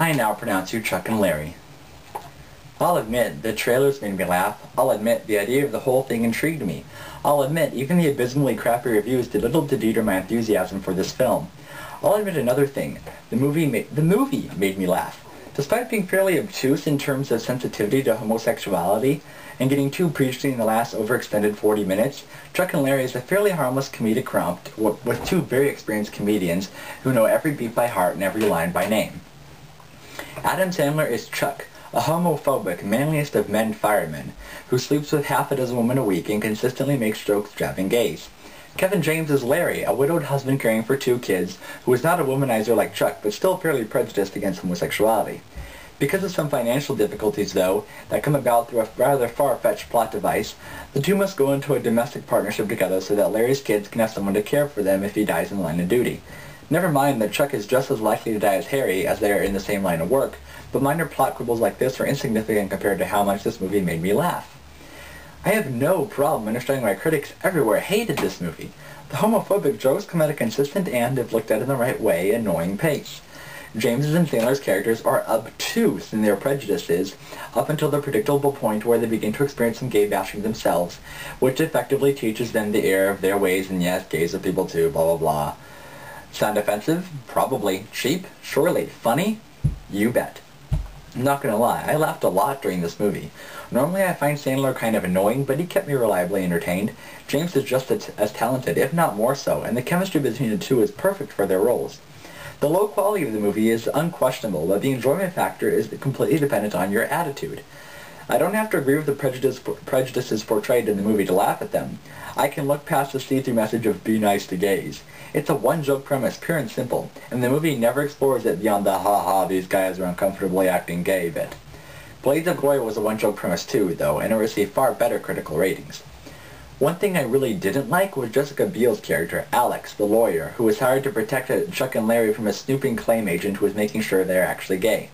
I now pronounce you Chuck and Larry. I'll admit, the trailers made me laugh. I'll admit, the idea of the whole thing intrigued me. I'll admit, even the abysmally crappy reviews did little to deter my enthusiasm for this film. I'll admit another thing. The movie made me laugh. Despite being fairly obtuse in terms of sensitivity to homosexuality, and getting too preachy in the last overextended 40 minutes, Chuck and Larry is a fairly harmless comedic romp with two very experienced comedians who know every beat by heart and every line by name. Adam Sandler is Chuck, a homophobic, manliest of men firemen, who sleeps with half a dozen women a week and consistently makes jokes driving gays. Kevin James is Larry, a widowed husband caring for two kids, who is not a womanizer like Chuck, but still fairly prejudiced against homosexuality. Because of some financial difficulties, though, that come about through a rather far-fetched plot device, the two must go into a domestic partnership together so that Larry's kids can have someone to care for them if he dies in the line of duty. Never mind that Chuck is just as likely to die as Harry, as they are in the same line of work, but minor plot quibbles like this are insignificant compared to how much this movie made me laugh. I have no problem understanding why critics everywhere hated this movie. The homophobic jokes come at a consistent and, if looked at in the right way, annoying pace. James's and Sandler's characters are obtuse in their prejudices up until the predictable point where they begin to experience some gay bashing themselves, which effectively teaches them the error of their ways, and yes, gays are people too, blah blah blah. Sound offensive? Probably. Cheap? Surely. Funny? You bet. I'm not gonna lie, I laughed a lot during this movie. Normally I find Sandler kind of annoying, but he kept me reliably entertained. James is just as talented, if not more so, and the chemistry between the two is perfect for their roles. The low quality of the movie is unquestionable, but the enjoyment factor is completely dependent on your attitude. I don't have to agree with the prejudices portrayed in the movie to laugh at them. I can look past the see-through message of be nice to gays. It's a one-joke premise, pure and simple, and the movie never explores it beyond the ha-ha, these guys are uncomfortably acting gay bit. Blades of Glory was a one-joke premise too, though, and it received far better critical ratings. One thing I really didn't like was Jessica Biel's character, Alex, the lawyer, who was hired to protect Chuck and Larry from a snooping claim agent who was making sure they're actually gay.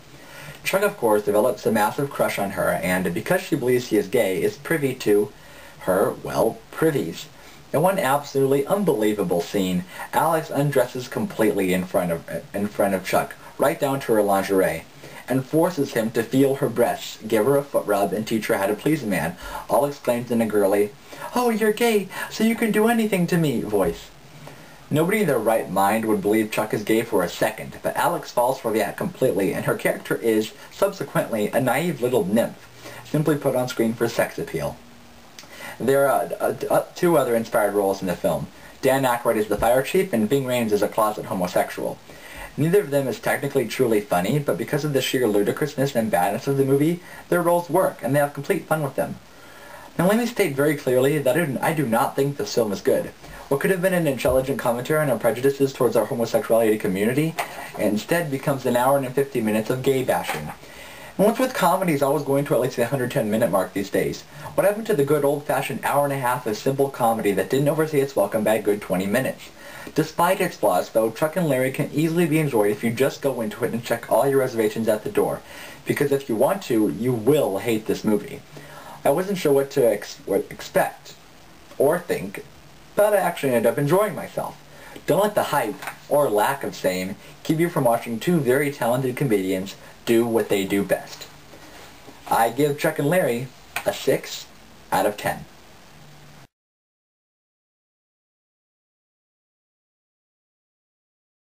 Chuck, of course, develops a massive crush on her, and because she believes he is gay, is privy to her, well, privies. In one absolutely unbelievable scene, Alex undresses completely in front of Chuck, right down to her lingerie, and forces him to feel her breasts, give her a foot rub, and teach her how to please a man, all explained in a girly, "Oh, you're gay, so you can do anything to me" voice. Nobody in their right mind would believe Chuck is gay for a second, but Alex falls for the act completely, and her character is, subsequently, a naive little nymph, simply put on screen for sex appeal. There are two other inspired roles in the film. Dan Aykroyd is the fire chief, and Ving Rhames is a closet homosexual. Neither of them is technically truly funny, but because of the sheer ludicrousness and badness of the movie, their roles work, and they have complete fun with them. Now let me state very clearly that I do not think this film is good. What could have been an intelligent commentary on our prejudices towards our homosexuality community instead becomes an hour and 50 minutes of gay bashing. And what's with comedies always going to at least the 110-minute mark these days? What happened to the good old-fashioned hour and a half of simple comedy that didn't overstay its welcome by a good 20 minutes? Despite its flaws, though, Chuck and Larry can easily be enjoyed if you just go into it and check all your reservations at the door. Because if you want to, you will hate this movie. I wasn't sure what to expect or think, but I actually ended up enjoying myself. Don't let the hype, or lack of same, keep you from watching two very talented comedians do what they do best. I give Chuck and Larry a 6 out of 10.